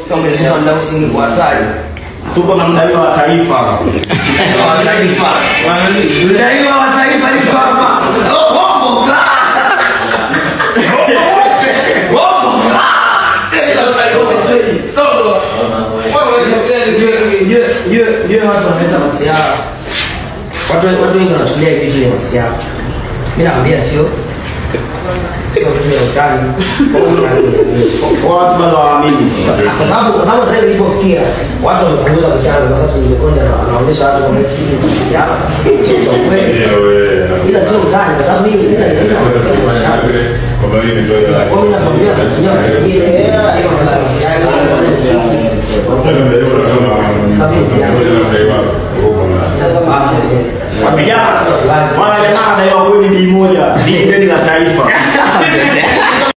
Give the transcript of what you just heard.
Sasa mtandao usingi kwa hatari. Tuko na mdaiwa wa taifa. Wa taifa. Mdaiwa wa taifa ni hapa. Bongo kla. Bongo kla. Yeye watu wanaleta masiara. Watu wengi wanachukulia hivi vitu vya masiara. Mimi naambia sio kitu ya utani. Watu bado hawaamini. Kwa sababu sasa hivi ilipofikia watu wamepunguza mchana kwa sababu Sekonde anaonyesha watu kwa mechi hii ya siasa. Sio kweli. Ila sio utani kwa sababu mimi kwa bali ni ndio ya. Kwa mimi nakwambia tunyo kingine hiyo Wapigana. Wana jamaa anadaiwa kweli ni moja. Ni gari la taifa.